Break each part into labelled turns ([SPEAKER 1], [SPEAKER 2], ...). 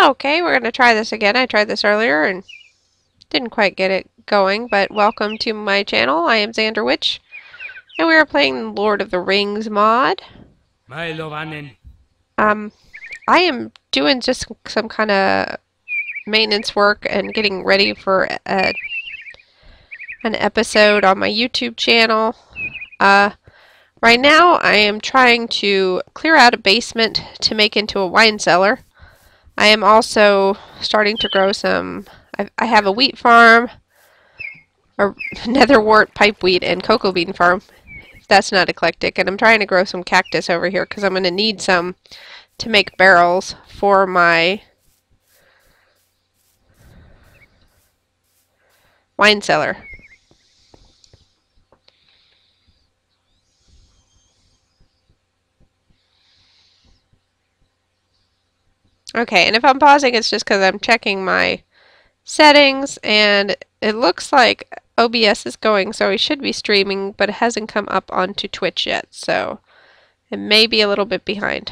[SPEAKER 1] Okay, we're going to try this again. I tried this earlier and didn't quite get it going, but welcome to my channel. I am Xander Witch, and we are playing Lord of the Rings mod. I am doing just some kind of maintenance work and getting ready for an episode on my YouTube channel. Right now I am trying to clear out a basement to make into a wine cellar. I am also starting to grow some, I have a wheat farm, a netherwort, pipe wheat, and cocoa bean farm, if that's not eclectic, and I'm trying to grow some cactus over here because I'm going to need some to make barrels for my wine cellar. Okay, and if I'm pausing, it's just because I'm checking my settings, and it looks like OBS is going, so we should be streaming, but it hasn't come up onto Twitch yet, so it may be a little bit behind.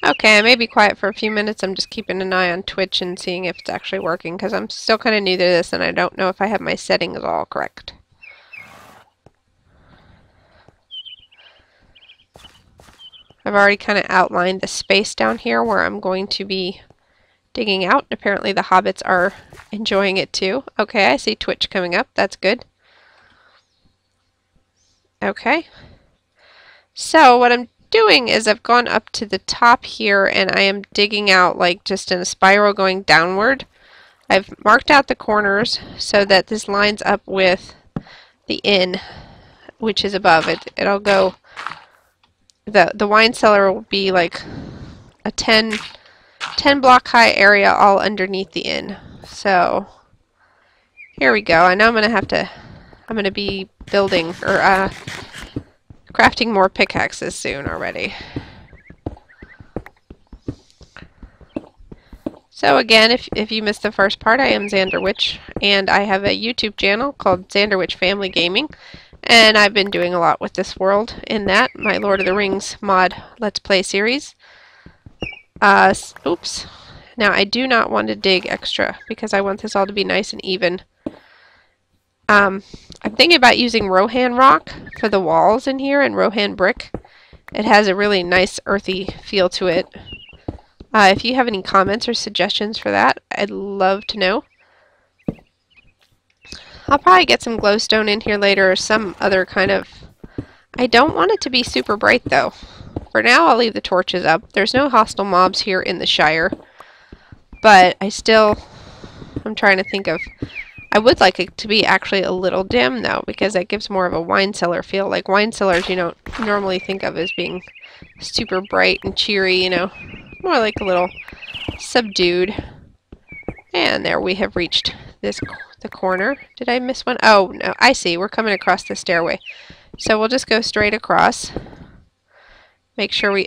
[SPEAKER 1] Okay, I may be quiet for a few minutes. I'm just keeping an eye on Twitch and seeing if it's actually working, because I'm still kind of new to this and I don't know if I have my settings all correct. I've already kind of outlined the space down here where I'm going to be digging out. Apparently the hobbits are enjoying it too. Okay, I see Twitch coming up. That's good. Okay. So what I'm doing is I've gone up to the top here and I am digging out like just in a spiral going downward. I've marked out the corners so that this lines up with the inn, which is above it. It'll go, the wine cellar will be like a 10 block high area all underneath the inn. So here we go. I know I'm going to be building or crafting more pickaxes soon already. So again, if you missed the first part, I am Xander Witch, and I have a YouTube channel called Xander Witch Family Gaming, and I've been doing a lot with this world in that, my Lord of the Rings mod Let's Play series. Oops. Now I do not want to dig extra, because I want this all to be nice and even. I'm thinking about using Rohan rock for the walls in here and Rohan brick. It has a really nice earthy feel to it. If you have any comments or suggestions for that, I'd love to know. I'll probably get some glowstone in here later or some other kind of... I don't want it to be super bright though. For now I'll leave the torches up. There's no hostile mobs here in the Shire. But I'm trying to think of... I would like it to be actually a little dim though, because that gives more of a wine cellar feel. Like wine cellars you don't normally think of as being super bright and cheery, you know. More like a little subdued. And there we have reached the corner. Did I miss one? Oh no, I see. We're coming across the stairway. So we'll just go straight across. Make sure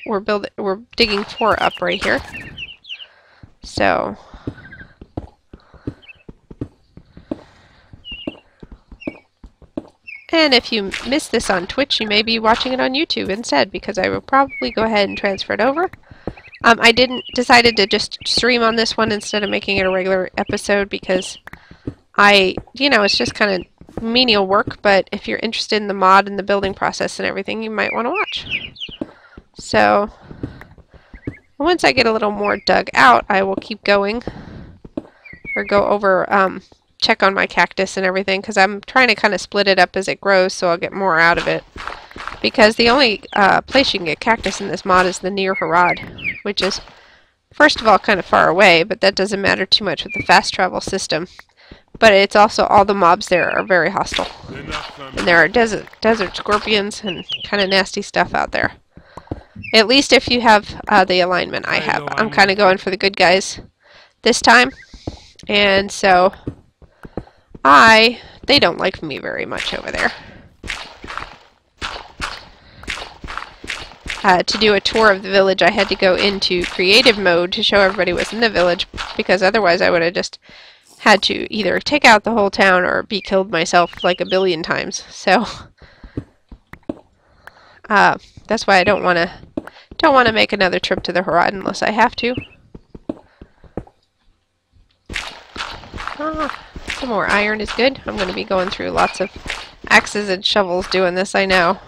[SPEAKER 1] we're digging 4 up right here. So and if you missed this on Twitch, you may be watching it on YouTube instead, because I will probably go ahead and transfer it over. I decided to just stream on this one instead of making it a regular episode because it's just kind of menial work, but if you're interested in the mod and the building process and everything, you might want to watch. So, once I get a little more dug out, I will keep going or go over, check on my cactus and everything, because I'm trying to kind of split it up as it grows so I'll get more out of it. Because the only place you can get cactus in this mod is the Near Harad, which is, first of all, kind of far away, but that doesn't matter too much with the fast travel system. But it's also, all the mobs there are very hostile. And there are desert scorpions and kind of nasty stuff out there. At least if you have the alignment I have. I'm kind of going for the good guys this time. And so... they don't like me very much over there. To do a tour of the village, I had to go into creative mode to show everybody what's in the village, because otherwise I would have just had to either take out the whole town or be killed myself like a billion times. So that's why I don't want to make another trip to the horizon unless I have to. Some more iron is good. I'm going to be going through lots of axes and shovels doing this, I know.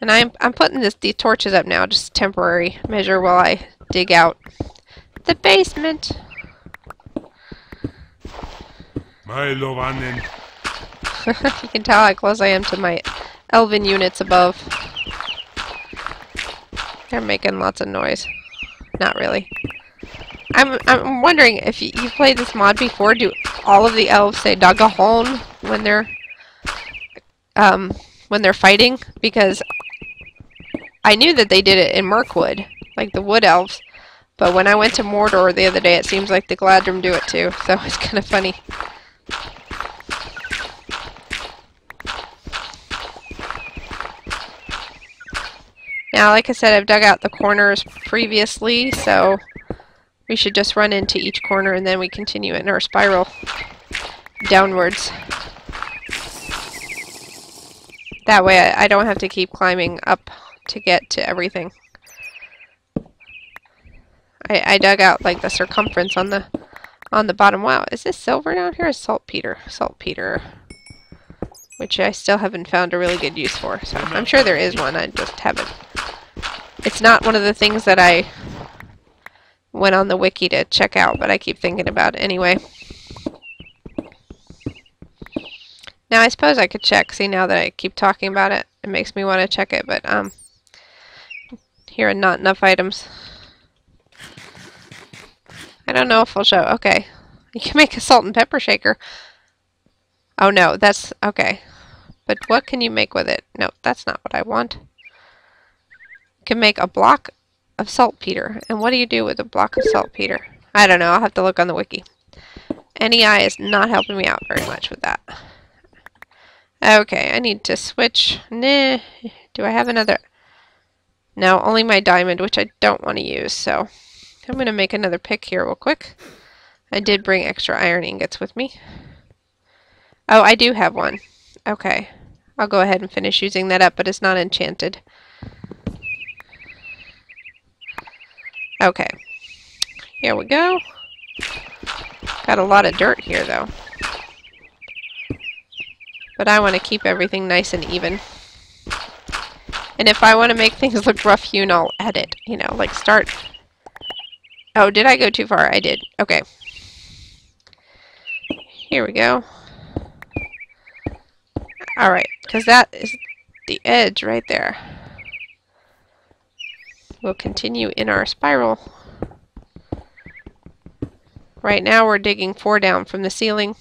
[SPEAKER 1] And I'm putting the torches up now, just a temporary measure while I dig out the basement. You can tell how close I am to my elven units above. They're making lots of noise. Not really. I'm wondering if you've played this mod before. Do all of the elves say "Dagahon" when they're fighting? Because I knew that they did it in Mirkwood, like the wood elves. But when I went to Mordor the other day, it seems like the Gladrim do it too. So it's kind of funny. Now, like I said, I've dug out the corners previously, so we should just run into each corner and then we continue in our spiral downwards. That way I don't have to keep climbing up to get to everything. I dug out like the circumference on the bottom. Wow, is this silver down here or saltpeter? Saltpeter. Which I still haven't found a really good use for. So I'm sure there is one, I just haven't. It's not one of the things that I went on the wiki to check out, but I keep thinking about it anyway. Now I suppose I could check. See, now that I keep talking about it, it makes me want to check it, but here are not enough items. I don't know if it'll show. Okay. You can make a salt and pepper shaker. Oh no, that's okay. But what can you make with it? No, that's not what I want. You can make a block of saltpeter. And what do you do with a block of saltpeter? I don't know. I'll have to look on the wiki. NEI is not helping me out very much with that. Okay, I need to switch. Nah. Do I have another? No, only my diamond, which I don't want to use. So I'm going to make another pick here real quick. I did bring extra iron ingots with me. Oh, I do have one. Okay. I'll go ahead and finish using that up, but it's not enchanted. Okay. Here we go. Got a lot of dirt here, though. But I want to keep everything nice and even. And if I want to make things look rough-hewn, I'll edit. You know, like start... Oh, did I go too far? I did. Okay. Here we go. Alright, because that is the edge right there. We'll continue in our spiral. Right now we're digging 4 down from the ceiling.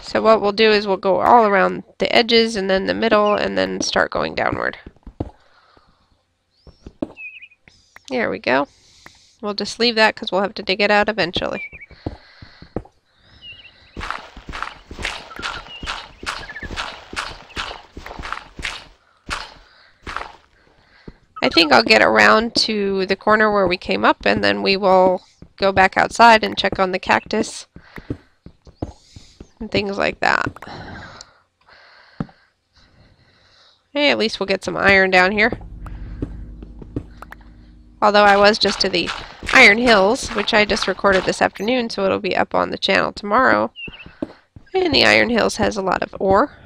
[SPEAKER 1] So what we'll do is we'll go all around the edges and then the middle and then start going downward. There we go. We'll just leave that because we'll have to dig it out eventually. I think I'll get around to the corner where we came up and then we will go back outside and check on the cactus and things like that. Hey, at least we'll get some iron down here. Although I was just to the Iron Hills, which I just recorded this afternoon, so it'll be up on the channel tomorrow. And the Iron Hills has a lot of ore.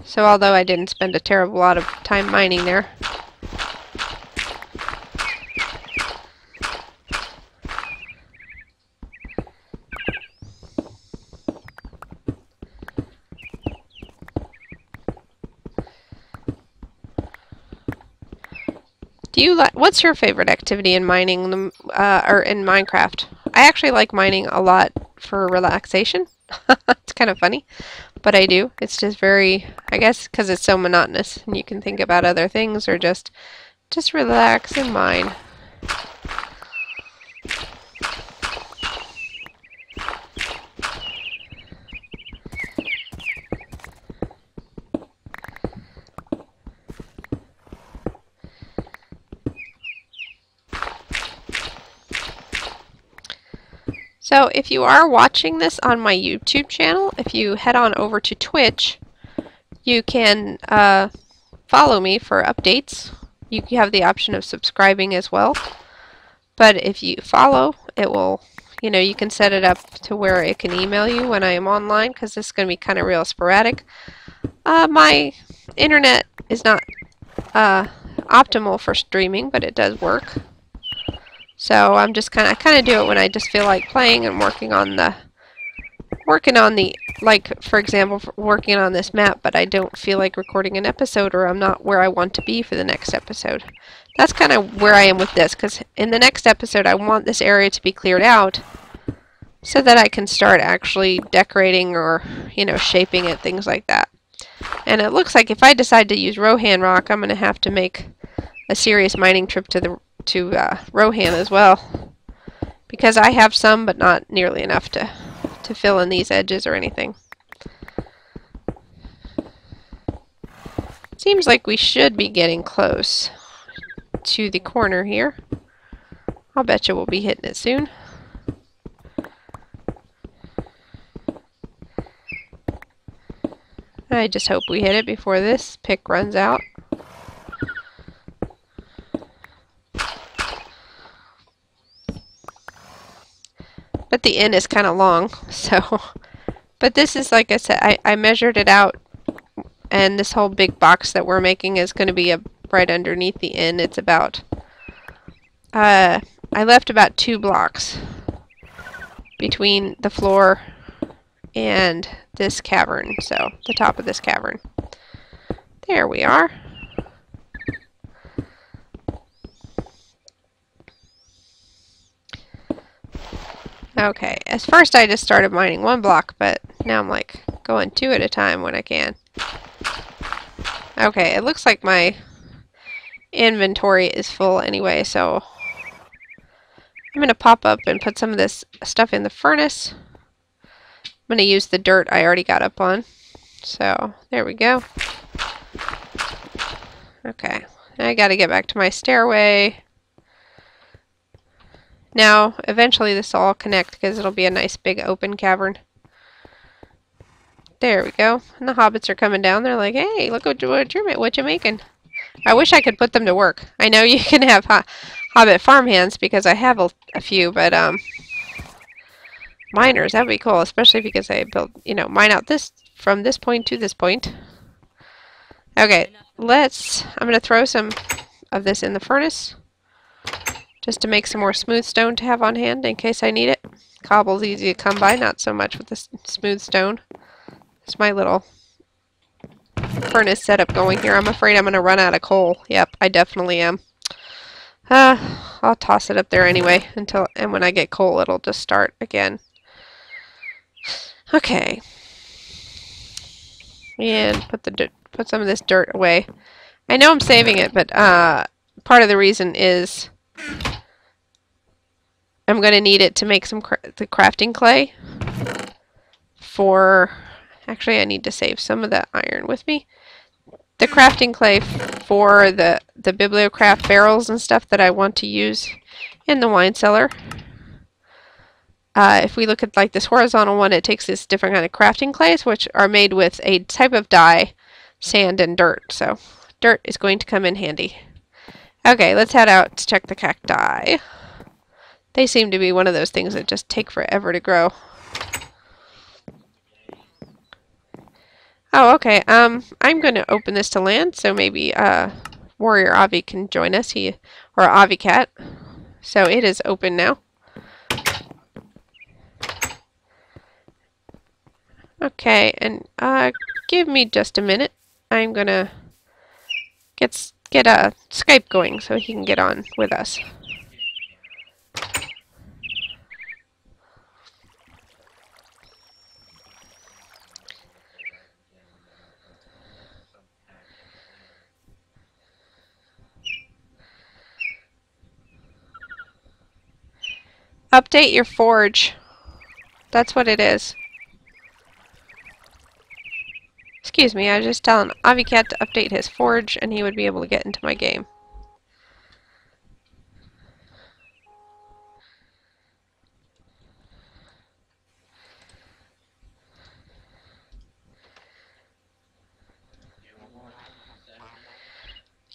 [SPEAKER 1] So although I didn't spend a terrible lot of time mining there. Do you like? What's your favorite activity in mining, or in Minecraft? I actually like mining a lot for relaxation. It's kind of funny, but I do. It's just very, I guess, because it's so monotonous, and you can think about other things or just relax and mine. So if you are watching this on my YouTube channel, if you head on over to Twitch, you can follow me for updates. You have the option of subscribing as well. But if you follow, it will, you can set it up to where it can email you when I am online, because this is going to be kind of real sporadic. My internet is not optimal for streaming, but it does work. So I'm just I kind of do it when I just feel like playing and working on the, like, for example, working on this map, but I don't feel like recording an episode, or I'm not where I want to be for the next episode. That's kind of where I am with this, because in the next episode I want this area to be cleared out so that I can start actually decorating or, shaping it, things like that. And it looks like if I decide to use Rohan rock, I'm going to have to make a serious mining trip to Rohan as well, because I have some, but not nearly enough to fill in these edges or anything. Seems like we should be getting close to the corner here. I'll bet you we'll be hitting it soon. I just hope we hit it before this pick runs out. But the N is kind of long, so. But this is, like I said, I measured it out, and this whole big box that we're making is going to be right underneath the N. It's about, I left about 2 blocks between the floor and this cavern, so the top of this cavern. There we are. Okay, at first I just started mining 1 block, but now I'm like going 2 at a time when I can. Okay, it looks like my inventory is full anyway, so I'm going to pop up and put some of this stuff in the furnace. I'm going to use the dirt I already got up on. So, there we go. Okay, I got to get back to my stairway. Now, eventually this will all connect because it'll be a nice big open cavern. There we go. And the hobbits are coming down. They're like, hey, look what you making. I wish I could put them to work. I know you can have hobbit farmhands because I have a few, but miners, that would be cool, especially because I built, mine out this from this point to this point. Okay, I'm going to throw some of this in the furnace just to make some more smooth stone to have on hand in case I need it. Cobble's easy to come by, not so much with the smooth stone. It's my little furnace setup going here. I'm afraid I'm going to run out of coal. Yep, I definitely am. I'll toss it up there anyway and when I get coal it'll just start again. Okay. And put some of this dirt away. I know I'm saving it, but part of the reason is I'm going to need it to make the crafting clay for... Actually, I need to save some of that iron with me. The crafting clay for the bibliocraft barrels and stuff that I want to use in the wine cellar. If we look at like this horizontal one, it takes this different kind of crafting clays, which are made with a type of dye, sand, and dirt. So dirt is going to come in handy. Okay, let's head out to check the cacti. They seem to be one of those things that just take forever to grow. Oh, okay. I'm going to open this to land, so maybe Warrior Avi can join us. Or Avi Cat. So it is open now. Okay, and give me just a minute. I'm gonna get Skype going so he can get on with us. Update your forge. That's what it is. Excuse me, I was just telling Avicat to update his forge and he would be able to get into my game.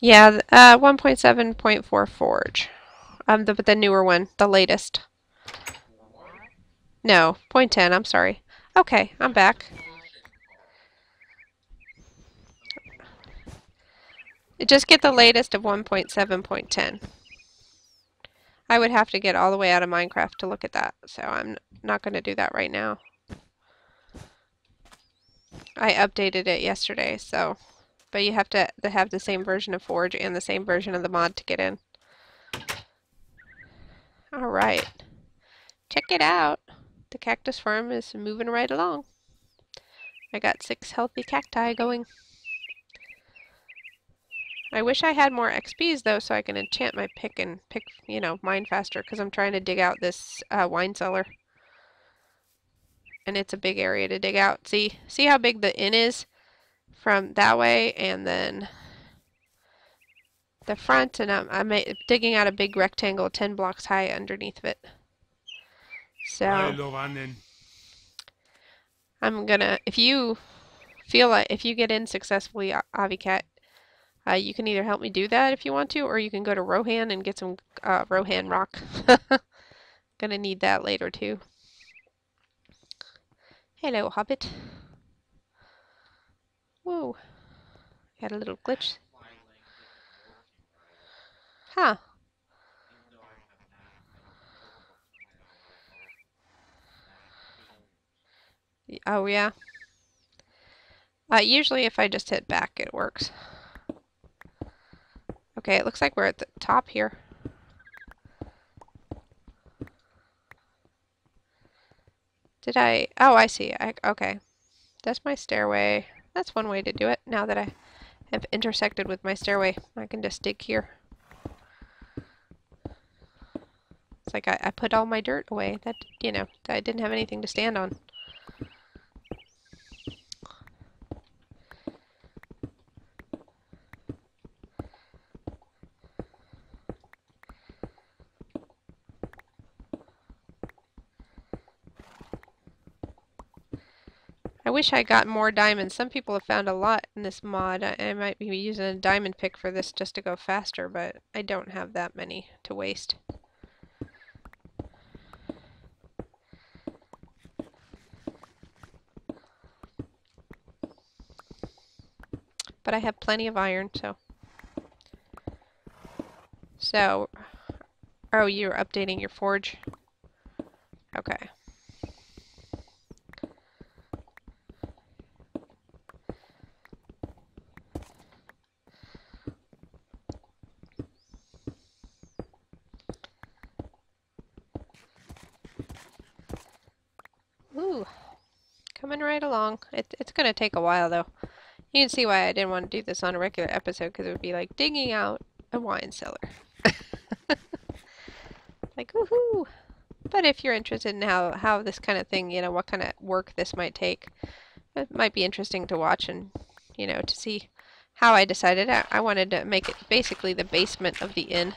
[SPEAKER 1] Yeah, 1.7.4 Forge. But the newer one, the latest. No, point 10, I'm sorry. Okay, I'm back. Just get the latest of 1.7.10. I would have to get all the way out of Minecraft to look at that, so I'm not going to do that right now. I updated it yesterday, so... But you have to have the same version of Forge and the same version of the mod to get in. Alright. Check it out. The cactus farm is moving right along. I got 6 healthy cacti going. I wish I had more XPs though, so I can enchant my pick and mine faster, because I'm trying to dig out this wine cellar. And it's a big area to dig out. See how big the inn is from that way, and then the front, and I'm digging out a big rectangle 10 blocks high underneath of it. So I'm gonna, if you feel like, if you get in successfully, Avicat, you can either help me do that if you want to, or you can go to Rohan and get some Rohan rock. Gonna need that later too. Hello, Hobbit. Whoa. Had a little glitch. Huh. Oh, yeah. Usually if I just hit back, it works. Okay, it looks like we're at the top here. Did I... Oh, I see. Okay. That's my stairway. That's one way to do it. Now that I have intersected with my stairway, I can just dig here. It's like I put all my dirt away. That, that I didn't have anything to stand on. I wish I got more diamonds. Some people have found a lot in this mod. I might be using a diamond pick for this just to go faster, but I don't have that many to waste. But I have plenty of iron, so... So... Oh, you're updating your forge? Okay. Ooh, coming right along. It's going to take a while, though. You can see why I didn't want to do this on a regular episode, because it would be like digging out a wine cellar. Like, woohoo! But if you're interested in how this kind of thing, what kind of work this might take, it might be interesting to watch and, to see how I decided. I wanted to make it basically the basement of the inn.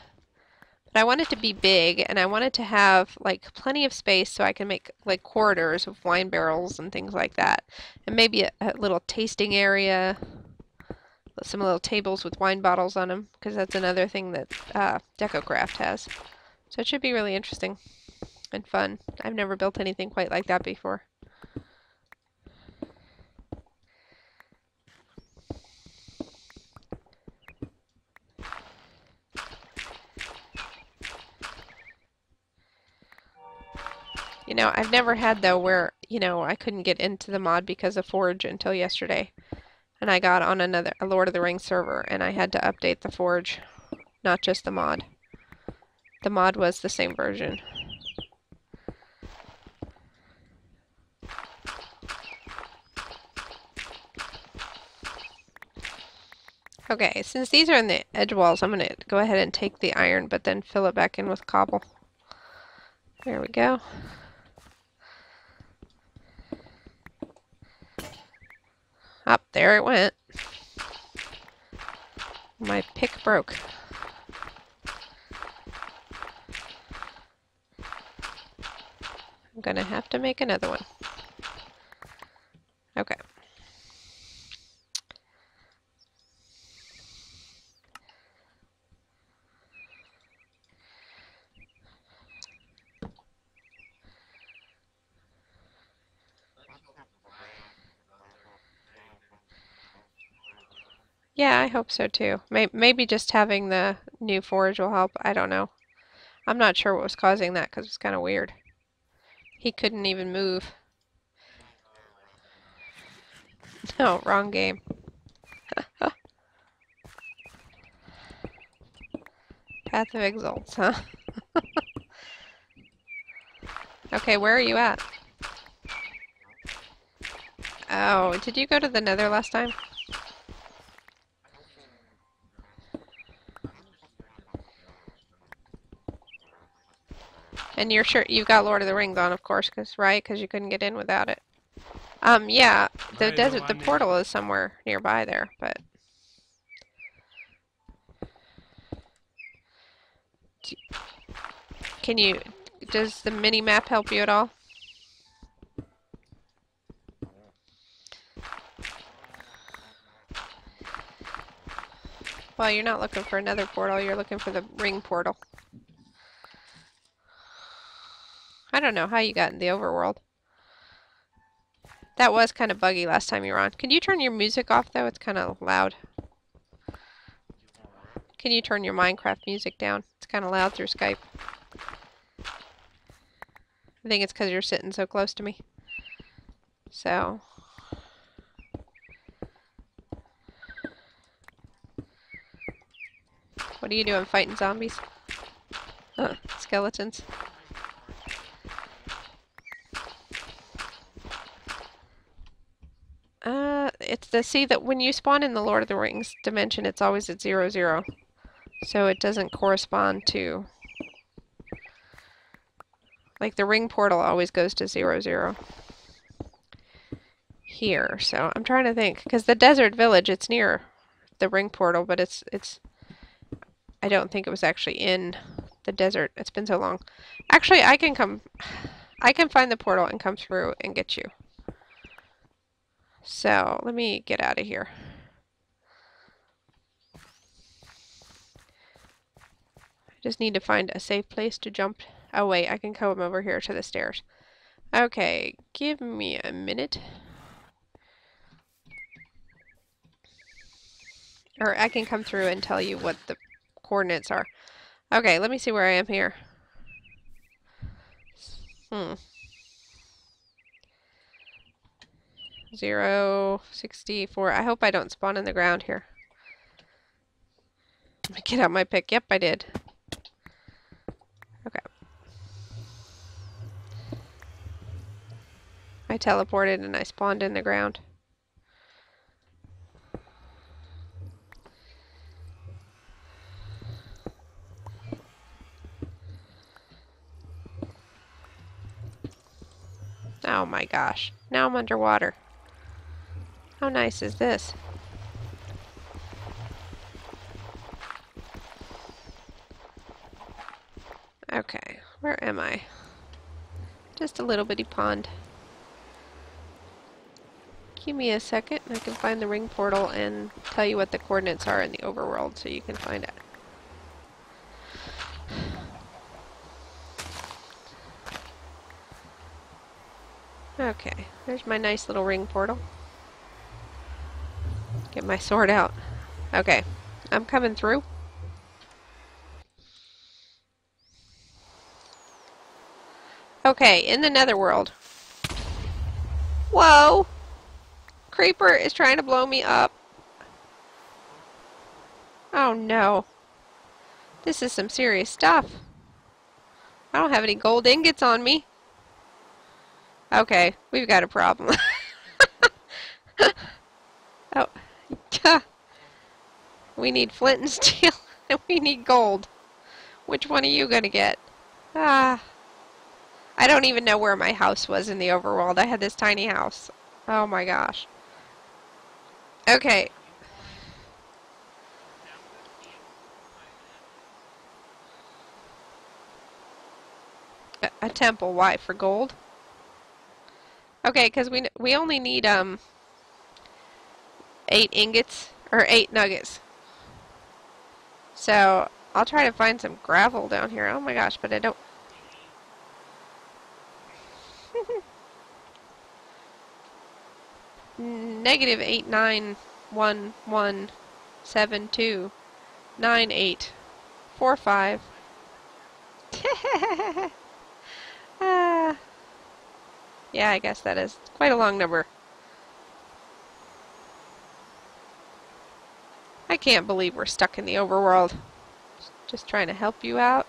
[SPEAKER 1] But I want it to be big, and I want it to have like plenty of space so I can make like corridors of wine barrels and things like that. And maybe a little tasting area, some little tables with wine bottles on them, because that's another thing that DecoCraft has. So it should be really interesting and fun. I've never built anything quite like that before. I've never had, though, where, I couldn't get into the mod because of Forge until yesterday. And I got on a Lord of the Rings server, and I had to update the Forge, not just the mod. The mod was the same version. Okay, since these are in the edge walls, I'm going to go ahead and take the iron, but then fill it back in with cobble. There we go. Up there it went. My pick broke. I'm gonna have to make another one. Okay. Yeah, I hope so too. Maybe just having the new forage will help. I don't know. I'm not sure what was causing that because it's kind of weird. He couldn't even move. No, wrong game. Path of Exalts, huh? Okay, where are you at? Oh, did you go to the Nether last time? And you're sure you've got Lord of the Rings on, of course, right? Because you couldn't get in without it. Yeah, the desert, the portal is somewhere nearby there, but can you? Does the mini map help you at all? Well, you're not looking for another portal. You're looking for the ring portal. I don't know how you got in the overworld. That was kind of buggy last time you were on. Can you turn your music off, though? It's kind of loud. Can you turn your Minecraft music down? It's kind of loud through Skype. I think it's because you're sitting so close to me. So. What are you doing, fighting zombies? Skeletons. See that when you spawn in the Lord of the Rings dimension, it's always at 0, 0. So it doesn't correspond to... Like the ring portal always goes to 0, 0. Here, so I'm trying to think. Because the desert village, it's near the ring portal, but it's... I don't think it was actually in the desert. It's been so long. Actually, I can find the portal and come through and get you. So, let me get out of here. I just need to find a safe place to jump. Oh wait, I can come over here to the stairs. Okay, give me a minute. Or I can come through and tell you what the coordinates are. Okay, let me see where I am here. 0, 64. I hope I don't spawn in the ground here. Get out my pick. Yep, I did. Okay. I teleported and I spawned in the ground. Oh my gosh. Now I'm underwater. How nice is this? Okay, where am I? Just a little bitty pond. Give me a second and I can find the ring portal and tell you what the coordinates are in the overworld so you can find it. Okay, there's my nice little ring portal. Get my sword out. Okay, I'm coming through. Okay, in the netherworld. Whoa! Creeper is trying to blow me up. Oh no. This is some serious stuff. I don't have any gold ingots on me. Okay, we've got a problem. Oh, we need flint and steel, and we need gold. Which one are you gonna get? Ah, I don't even know where my house was in the overworld. I had this tiny house. Oh my gosh. Okay. A temple. Why? For gold? Okay, because we only need 8 ingots or 8 nuggets. So I'll try to find some gravel down here. Oh my gosh, but I don't. -8911. 729845. Yeah, I guess that is quite a long number. I can't believe we're stuck in the overworld. Just trying to help you out.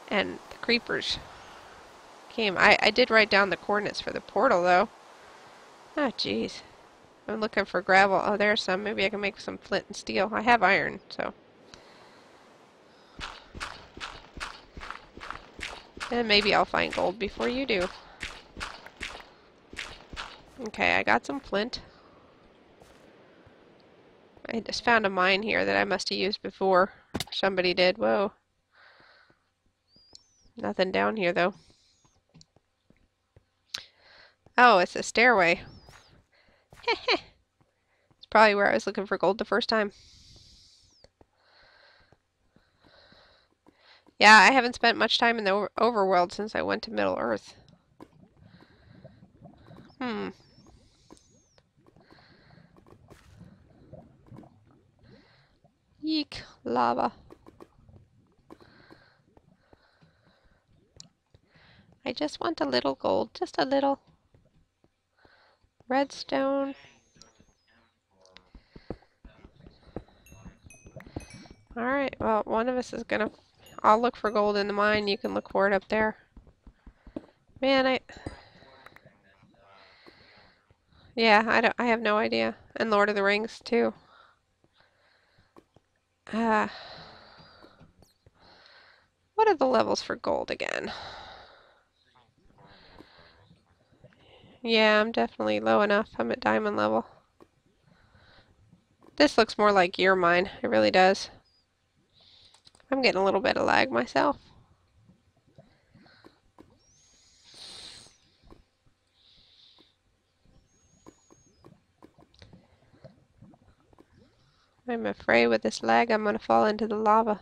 [SPEAKER 1] And the creepers came. I did write down the coordinates for the portal, though. Oh, jeez. I'm looking for gravel. Oh, there's some. Maybe I can make some flint and steel. I have iron, so. And maybe I'll find gold before you do. Okay, I got some flint. I just found a mine here that I must have used before. Somebody did. Whoa. Nothing down here, though. Oh, it's a stairway. It's probably where I was looking for gold the first time. Yeah, I haven't spent much time in the overworld since I went to Middle Earth. Yeek, lava. I just want a little gold, just a little. Redstone. Alright, well, one of us is gonna... I'll look for gold in the mine, you can look for it up there. Man, yeah, I have no idea. And Lord of the Rings, too. What are the levels for gold again? Yeah, I'm definitely low enough. I'm at diamond level. This looks more like your mine. It really does. I'm getting a little bit of lag myself. I'm afraid with this lag I'm going to fall into the lava.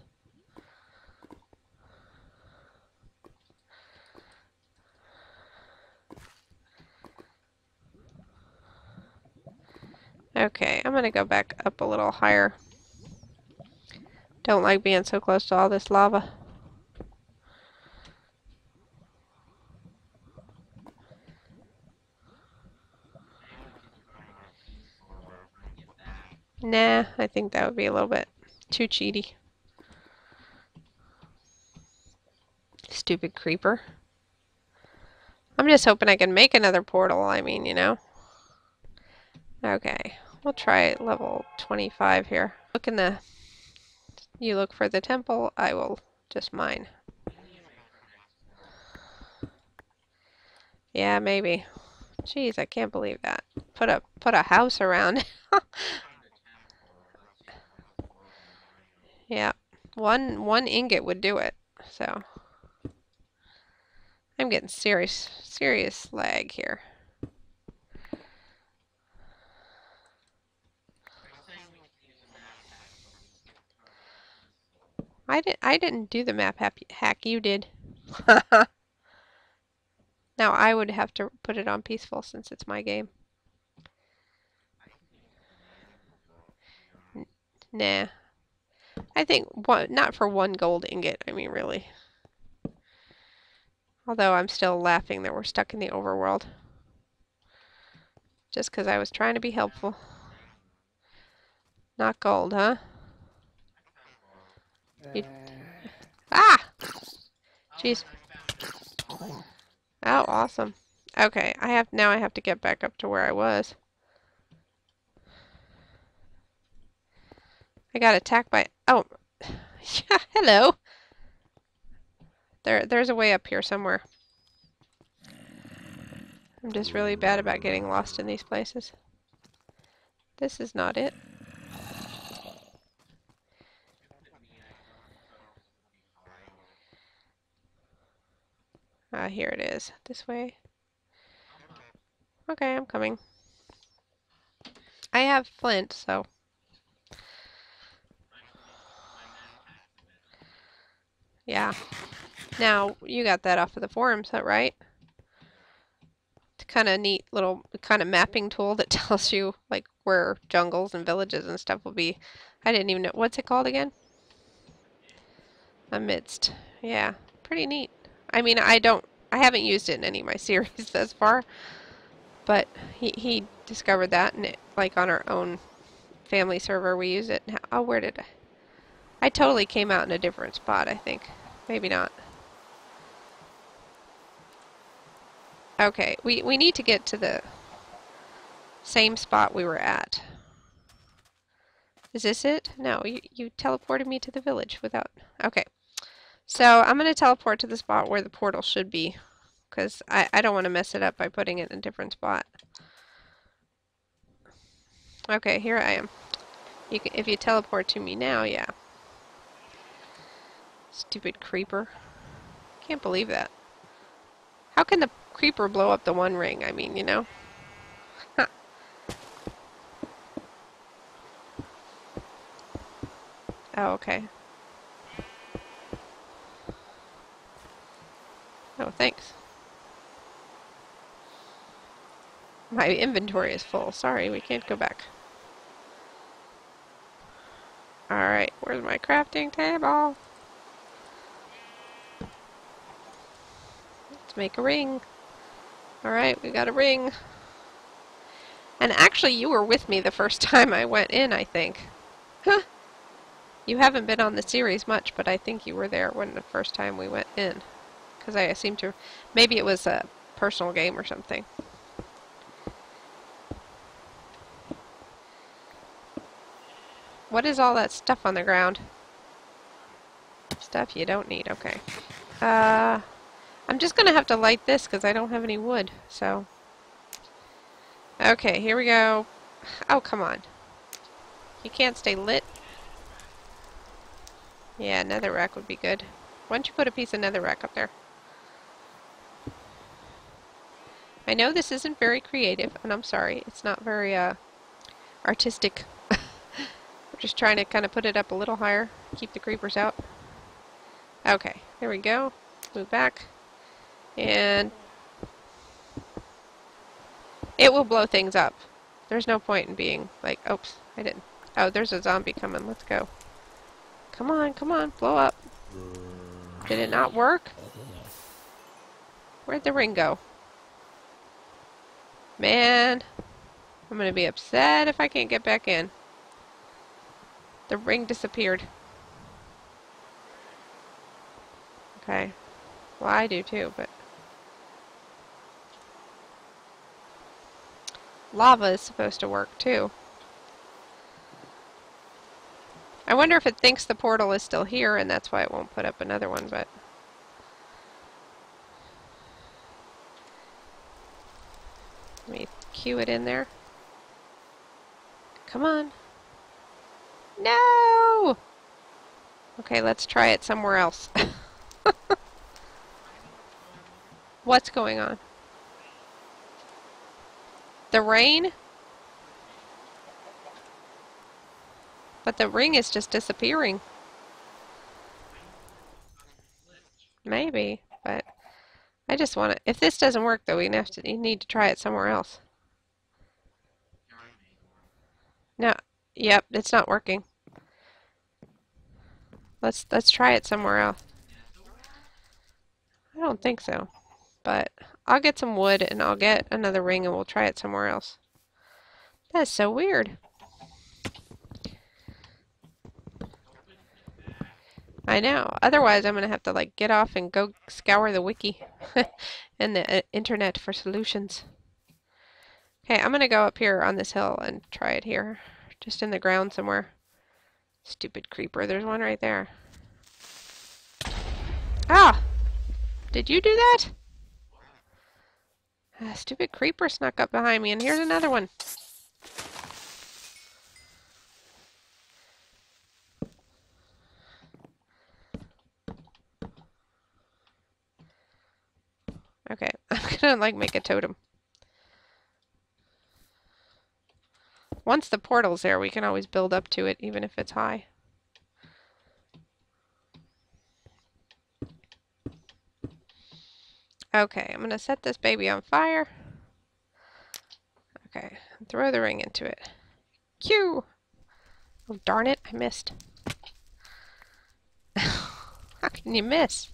[SPEAKER 1] Okay, I'm going to go back up a little higher. Don't like being so close to all this lava. Nah, I think that would be a little bit too cheaty. Stupid creeper. I'm just hoping I can make another portal, I mean, you know. Okay, we'll try level 25 here. You look for the temple, I will just mine. Yeah, maybe. Jeez, I can't believe that. Put a house around. Yeah. One ingot would do it. So I'm getting serious lag here. I didn't do the map hack, you did. Now I would have to put it on peaceful since it's my game. Nah. I think not for one gold ingot, I mean really. Although I'm still laughing that we're stuck in the overworld. Just because I was trying to be helpful. Not gold, huh? Ah! Jeez. Oh, awesome. Okay, now I have to get back up to where I was. I got attacked by... Oh. Yeah, hello. There's a way up here somewhere. I'm just really bad about getting lost in these places. This is not it. Ah, here it is. This way. Okay, I'm coming. I have flint, so... Yeah. Now, you got that off of the forums, is that right? kind of neat little kind of mapping tool that tells you like where jungles and villages and stuff will be. I didn't even know. What's it called again? Amidst. Yeah, pretty neat. I mean, I haven't used it in any of my series thus far, but he discovered that, and like on our own family server we use it. Oh, where did I totally came out in a different spot, I think. Maybe not. Okay, we need to get to the same spot we were at. Is this it? No, you teleported me to the village without... Okay. So I'm going to teleport to the spot where the portal should be, because I don't want to mess it up by putting it in a different spot. Okay, here I am. If you teleport to me now, yeah. Stupid creeper. Can't believe that. How can the creeper blow up the one ring? I mean, you know. Huh. Oh, okay. Oh, thanks. My inventory is full. Sorry, we can't go back. Alright, where's my crafting table? Let's make a ring. Alright, we got a ring. And actually, you were with me the first time I went in, I think. Huh. You haven't been on the series much, but I think you were there when the first time we went in. Because I seem to... Maybe it was a personal game or something. What is all that stuff on the ground? Stuff you don't need, okay. I'm just going to have to light this because I don't have any wood, so... Okay, here we go. Oh, come on. You can't stay lit? Yeah, netherrack would be good. Why don't you put a piece of netherrack up there? I know this isn't very creative, and I'm sorry. It's not very, artistic. We're just trying to kind of put it up a little higher. Keep the creepers out. Okay, there we go. Move back. And... it will blow things up. There's no point in being like, oops, I didn't. Oh, there's a zombie coming. Let's go. Come on, blow up. Did it not work? Where'd the ring go? Man, I'm gonna be upset if I can't get back in. The ring disappeared. Okay. Well, I do too, but... lava is supposed to work too. I wonder if it thinks the portal is still here and that's why it won't put up another one, but... let me cue it in there. Come on. No! Okay, let's try it somewhere else. What's going on? The rain? But the ring is just disappearing. Maybe, but I just want to... if this doesn't work, though, you need to try it somewhere else. No, yep, it's not working. Let's try it somewhere else. I don't think so, but I'll get some wood and I'll get another ring and we'll try it somewhere else. That's so weird. I know. Otherwise, I'm going to have to like get off and go scour the wiki and the internet for solutions. Okay, I'm going to go up here on this hill and try it here. Just in the ground somewhere. Stupid creeper. There's one right there. Ah! Did you do that? Stupid creeper snuck up behind me, and here's another one. Okay, I'm gonna like make a totem. Once the portal's there, we can always build up to it, even if it's high. Okay, I'm gonna set this baby on fire. Okay, throw the ring into it. Q! Oh, darn it, I missed. How can you miss?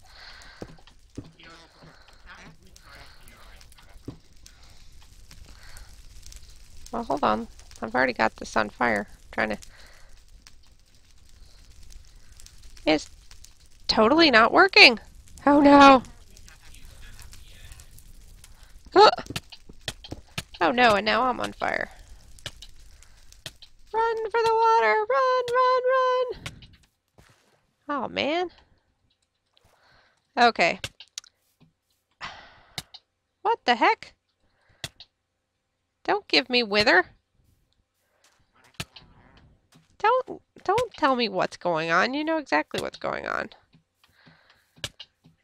[SPEAKER 1] Well, hold on. I've already got this on fire. I'm trying to... It's totally not working. Oh no. Oh no, and now I'm on fire. Run for the water! Run, run, run! Oh man. Okay. What the heck? Don't give me wither. Don't tell me what's going on. You know exactly what's going on.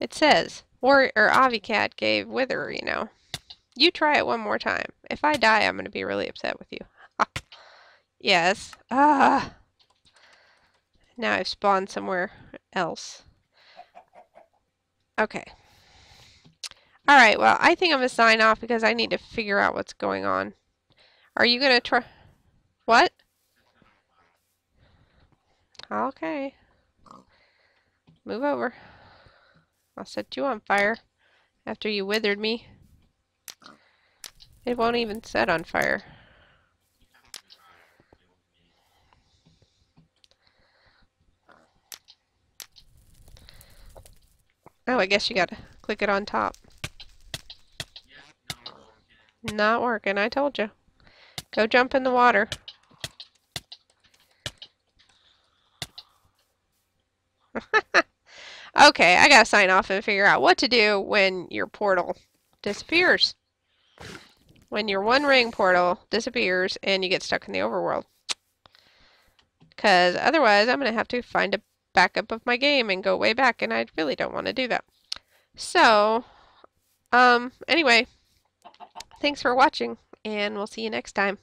[SPEAKER 1] It says, or Avicat gave wither, you know. You try it one more time. If I die, I'm going to be really upset with you. Yes. Ah. Now I've spawned somewhere else. Okay. Alright, well, I think I'm going to sign off because I need to figure out what's going on. Are you going to try... What? Okay. Move over. I'll set you on fire after you withered me. It won't even set on fire. Oh, I guess you gotta click it on top. Not working, I told you. Go jump in the water. Okay, I gotta sign off and figure out what to do when your portal disappears. When your one ring portal disappears and you get stuck in the overworld. Because otherwise I'm gonna have to find a backup of my game and go way back, and I really don't want to do that. So, anyway, thanks for watching, and we'll see you next time.